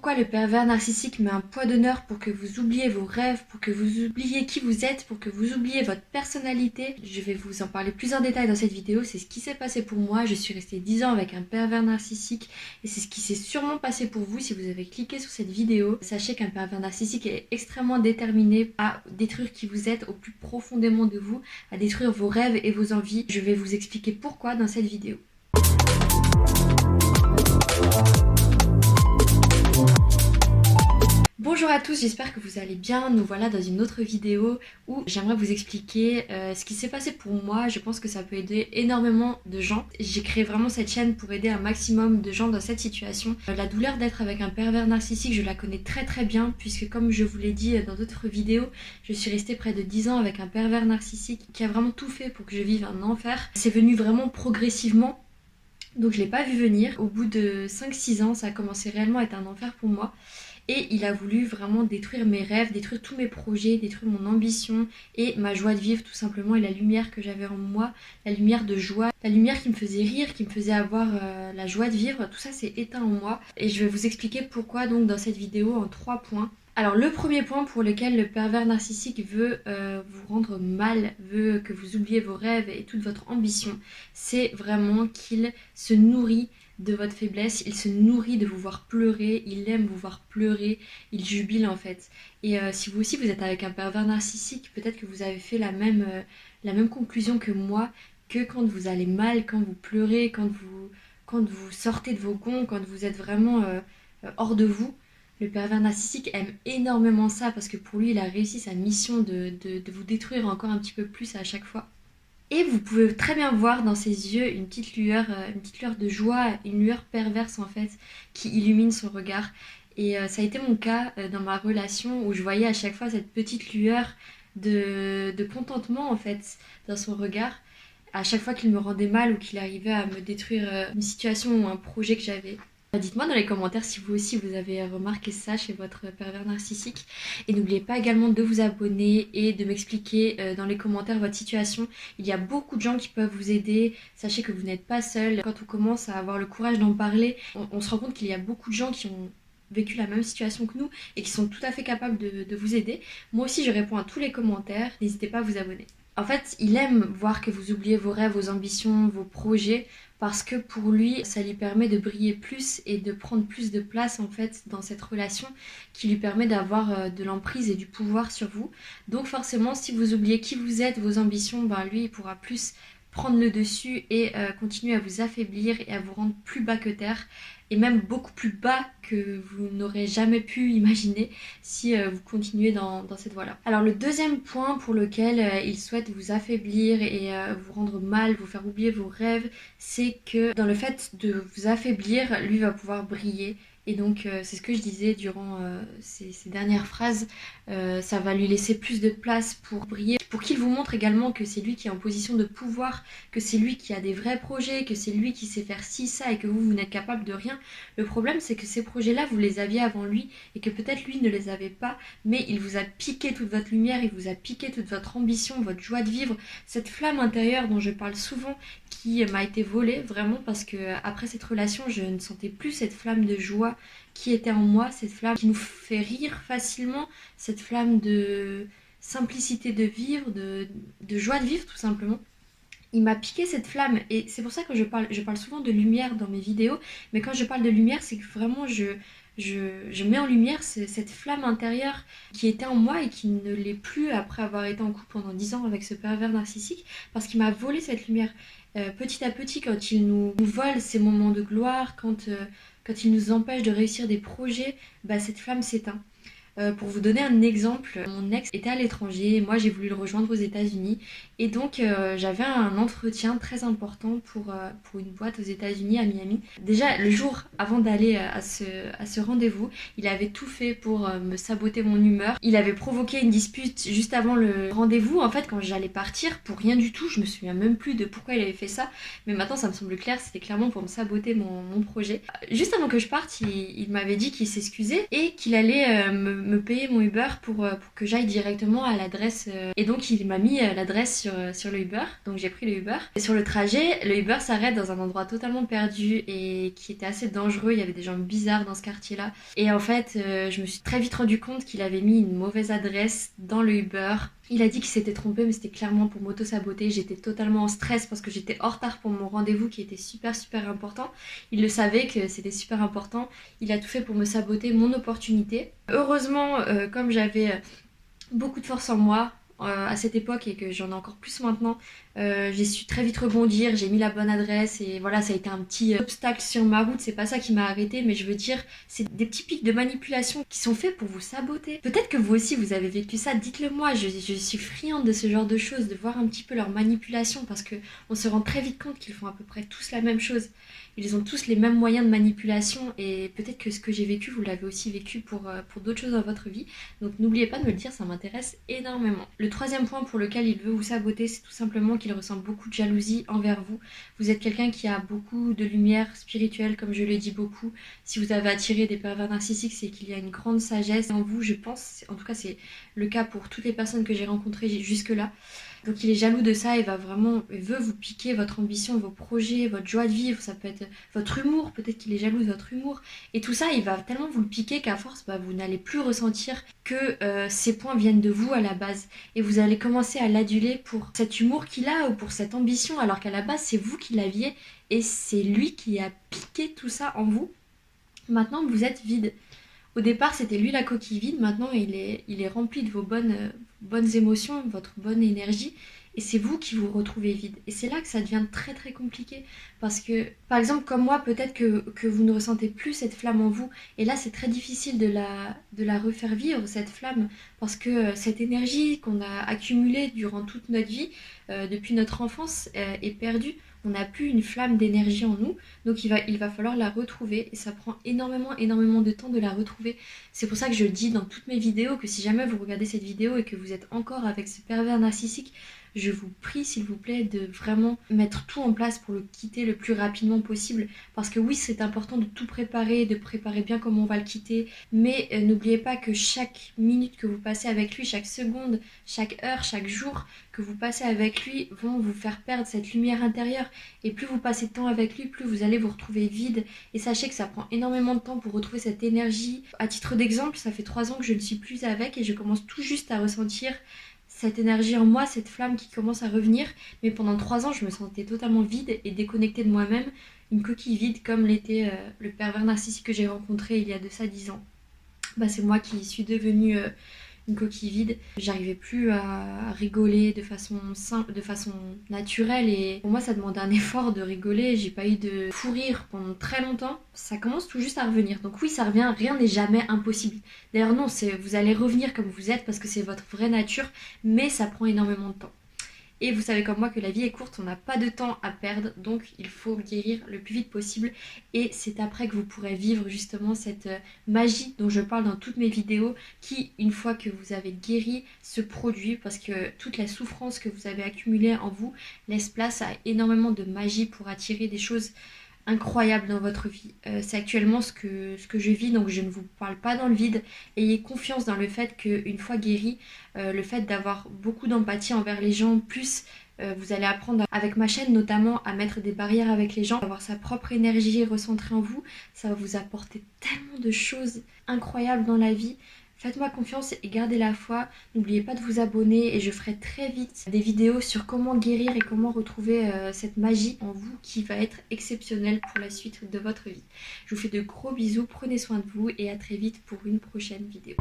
pourquoi le pervers narcissique met un poids d'honneur pour que vous oubliez vos rêves, pour que vous oubliez qui vous êtes, pour que vous oubliez votre personnalité. Je vais vous en parler plus en détail dans cette vidéo. C'est ce qui s'est passé pour moi. Je suis restée 10 ans avec un pervers narcissique et c'est ce qui s'est sûrement passé pour vous si vous avez cliqué sur cette vidéo. Sachez qu'un pervers narcissique est extrêmement déterminé à détruire qui vous êtes au plus profondément de vous, à détruire vos rêves et vos envies. Je vais vous expliquer pourquoi dans cette vidéo. Bonjour à tous, j'espère que vous allez bien. Nous voilà dans une autre vidéo où j'aimerais vous expliquer ce qui s'est passé pour moi. Je pense que ça peut aider énormément de gens. J'ai créé vraiment cette chaîne pour aider un maximum de gens dans cette situation. La douleur d'être avec un pervers narcissique, je la connais très bien puisque comme je vous l'ai dit dans d'autres vidéos, je suis restée près de 10 ans avec un pervers narcissique qui a vraiment tout fait pour que je vive un enfer. C'est venu vraiment progressivement. Donc je l'ai pas vu venir. Au bout de 5-6 ans, ça a commencé réellement à être un enfer pour moi. Et il a voulu vraiment détruire mes rêves, détruire tous mes projets, détruire mon ambition et ma joie de vivre tout simplement et la lumière que j'avais en moi, la lumière de joie, la lumière qui me faisait rire, qui me faisait avoir la joie de vivre, tout ça s'est éteint en moi. Et je vais vous expliquer pourquoi donc dans cette vidéo en 3 points. Alors le premier point pour lequel le pervers narcissique veut vous rendre mal, veut que vous oubliez vos rêves et toute votre ambition, c'est vraiment qu'il se nourrit de votre faiblesse, il se nourrit de vous voir pleurer, il aime vous voir pleurer, il jubile en fait. Et si vous aussi vous êtes avec un pervers narcissique, peut-être que vous avez fait la même conclusion que moi, que quand vous allez mal, quand vous pleurez, quand vous sortez de vos gonds, quand vous êtes vraiment hors de vous, le pervers narcissique aime énormément ça parce que pour lui il a réussi sa mission de vous détruire encore un petit peu plus à chaque fois. Et vous pouvez très bien voir dans ses yeux une petite lueur de joie, une lueur perverse en fait, qui illumine son regard. Et ça a été mon cas dans ma relation où je voyais à chaque fois cette petite lueur de contentement en fait dans son regard. À chaque fois qu'il me rendait mal ou qu'il arrivait à me détruire une situation ou un projet que j'avais. Dites-moi dans les commentaires si vous aussi vous avez remarqué ça chez votre pervers narcissique. Et n'oubliez pas également de vous abonner et de m'expliquer dans les commentaires votre situation. Il y a beaucoup de gens qui peuvent vous aider. Sachez que vous n'êtes pas seul. Quand on commence à avoir le courage d'en parler, on se rend compte qu'il y a beaucoup de gens qui ont vécu la même situation que nous et qui sont tout à fait capables de vous aider. Moi aussi je réponds à tous les commentaires. N'hésitez pas à vous abonner. En fait, il aime voir que vous oubliez vos rêves, vos ambitions, vos projets, parce que pour lui, ça lui permet de briller plus et de prendre plus de place en fait dans cette relation qui lui permet d'avoir de l'emprise et du pouvoir sur vous. Donc forcément, si vous oubliez qui vous êtes, vos ambitions, ben lui, il pourra plus prendre le dessus et continuer à vous affaiblir et à vous rendre plus bas que terre et même beaucoup plus bas que vous n'aurez jamais pu imaginer si vous continuez dans cette voie-là. Alors le deuxième point pour lequel il souhaite vous affaiblir et vous rendre mal, vous faire oublier vos rêves, c'est que dans le fait de vous affaiblir, lui va pouvoir briller. Et donc c'est ce que je disais durant ces dernières phrases, ça va lui laisser plus de place pour briller, pour qu'il vous montre également que c'est lui qui est en position de pouvoir, que c'est lui qui a des vrais projets, que c'est lui qui sait faire ci, ça et que vous n'êtes capable de rien. Le problème c'est que ces projets-là vous les aviez avant lui et que peut-être lui ne les avait pas, mais il vous a piqué toute votre lumière, il vous a piqué toute votre ambition, votre joie de vivre, cette flamme intérieure dont je parle souvent qui m'a été volée vraiment parce que après cette relation je ne sentais plus cette flamme de joie qui était en moi, cette flamme qui nous fait rire facilement, cette flamme de simplicité de vivre, de joie de vivre tout simplement. Il m'a piqué cette flamme et c'est pour ça que je parle souvent de lumière dans mes vidéos, mais quand je parle de lumière c'est que vraiment je mets en lumière cette flamme intérieure qui était en moi et qui ne l'est plus après avoir été en couple pendant 10 ans avec ce pervers narcissique parce qu'il m'a volé cette lumière. Petit à petit, quand il nous vole ces moments de gloire, quand il nous empêche de réussir des projets, bah, cette flamme s'éteint. Pour vous donner un exemple, mon ex était à l'étranger, moi j'ai voulu le rejoindre aux États-Unis et donc j'avais un entretien très important pour une boîte aux États-Unis à Miami. Déjà le jour avant d'aller à ce rendez-vous, il avait tout fait pour me saboter mon humeur. Il avait provoqué une dispute juste avant le rendez-vous. En fait, quand j'allais partir, pour rien du tout, je me souviens même plus de pourquoi il avait fait ça, mais maintenant ça me semble clair, c'était clairement pour me saboter mon projet. Juste avant que je parte, il m'avait dit qu'il s'excusait et qu'il allait me payer mon Uber pour que j'aille directement à l'adresse. Et donc il m'a mis l'adresse sur le Uber, donc j'ai pris le Uber. Et sur le trajet, le Uber s'arrête dans un endroit totalement perdu et qui était assez dangereux, il y avait des gens bizarres dans ce quartier-là. Et en fait, je me suis très vite rendu compte qu'il avait mis une mauvaise adresse dans le Uber. Il a dit qu'il s'était trompé, mais c'était clairement pour m'auto-saboter. J'étais totalement en stress parce que j'étais en retard pour mon rendez-vous qui était super important. Il le savait que c'était super important. Il a tout fait pour me saboter mon opportunité. Heureusement, comme j'avais beaucoup de force en moi à cette époque et que j'en ai encore plus maintenant, j'ai su très vite rebondir, j'ai mis la bonne adresse et voilà, ça a été un petit obstacle sur ma route. C'est pas ça qui m'a arrêté, mais je veux dire, c'est des petits pics de manipulation qui sont faits pour vous saboter. Peut-être que vous aussi vous avez vécu ça, dites-le moi. Je suis friande de ce genre de choses, de voir un petit peu leur manipulation, parce que on se rend très vite compte qu'ils font à peu près tous la même chose. Ils ont tous les mêmes moyens de manipulation et peut-être que ce que j'ai vécu, vous l'avez aussi vécu pour d'autres choses dans votre vie. Donc n'oubliez pas de me le dire, ça m'intéresse énormément. Le troisième point pour lequel il veut vous saboter, c'est tout simplement qu'il ressent beaucoup de jalousie envers vous. Vous êtes quelqu'un qui a beaucoup de lumière spirituelle, comme je le dis beaucoup. Si vous avez attiré des pervers narcissiques, c'est qu'il y a une grande sagesse en vous, je pense. En tout cas, c'est le cas pour toutes les personnes que j'ai rencontrées jusque-là. Donc il est jaloux de ça, il veut vous piquer votre ambition, vos projets, votre joie de vivre, ça peut être votre humour, peut-être qu'il est jaloux de votre humour. Et tout ça, il va tellement vous le piquer qu'à force, vous n'allez plus ressentir que ces points viennent de vous à la base. Et vous allez commencer à l'aduler pour cet humour qu'il a ou pour cette ambition, alors qu'à la base, c'est vous qui l'aviez et c'est lui qui a piqué tout ça en vous. Maintenant, vous êtes vide. Au départ, c'était lui la coquille vide. Maintenant, il est rempli de vos bonnes émotions, votre bonne énergie. Et c'est vous qui vous retrouvez vide. Et c'est là que ça devient très très compliqué. Parce que, par exemple, comme moi, peut-être que vous ne ressentez plus cette flamme en vous. Et là, c'est très difficile de la refaire vivre, cette flamme. Parce que cette énergie qu'on a accumulée durant toute notre vie, depuis notre enfance, est perdue. On n'a plus une flamme d'énergie en nous, donc il va falloir la retrouver et ça prend énormément de temps de la retrouver. C'est pour ça que je dis dans toutes mes vidéos que si jamais vous regardez cette vidéo et que vous êtes encore avec ce pervers narcissique, je vous prie s'il vous plaît de vraiment mettre tout en place pour le quitter le plus rapidement possible. Parce que oui, c'est important de tout préparer, de préparer bien comment on va le quitter. Mais n'oubliez pas que chaque minute que vous passez avec lui, chaque seconde, chaque heure, chaque jour que vous passez avec lui vont vous faire perdre cette lumière intérieure. Et plus vous passez de temps avec lui, plus vous allez vous retrouver vide. Et sachez que ça prend énormément de temps pour retrouver cette énergie. À titre d'exemple, ça fait 3 ans que je ne suis plus avec et je commence tout juste à ressentir cette énergie en moi, cette flamme qui commence à revenir. Mais pendant 3 ans, je me sentais totalement vide et déconnectée de moi-même. Une coquille vide comme l'était le pervers narcissique que j'ai rencontré il y a de ça 10 ans. C'est moi qui suis devenue une coquille vide. J'arrivais plus à rigoler de façon simple, de façon naturelle. Et pour moi, ça demande un effort de rigoler. J'ai pas eu de fou rire pendant très longtemps. Ça commence tout juste à revenir. Donc oui, ça revient. Rien n'est jamais impossible. D'ailleurs non, vous allez revenir comme vous êtes parce que c'est votre vraie nature. Mais ça prend énormément de temps. Et vous savez comme moi que la vie est courte, on n'a pas de temps à perdre, donc il faut guérir le plus vite possible. Et c'est après que vous pourrez vivre justement cette magie dont je parle dans toutes mes vidéos, qui, une fois que vous avez guéri, se produit, parce que toute la souffrance que vous avez accumulée en vous laisse place à énormément de magie pour attirer des choses incroyable dans votre vie. C'est actuellement ce que je vis, donc je ne vous parle pas dans le vide. Ayez confiance dans le fait qu'une fois guéri, le fait d'avoir beaucoup d'empathie envers les gens, plus vous allez apprendre avec ma chaîne notamment à mettre des barrières avec les gens, avoir sa propre énergie recentrée en vous, ça va vous apporter tellement de choses incroyables dans la vie. Faites-moi confiance et gardez la foi. N'oubliez pas de vous abonner et je ferai très vite des vidéos sur comment guérir et comment retrouver cette magie en vous qui va être exceptionnelle pour la suite de votre vie. Je vous fais de gros bisous, prenez soin de vous et à très vite pour une prochaine vidéo.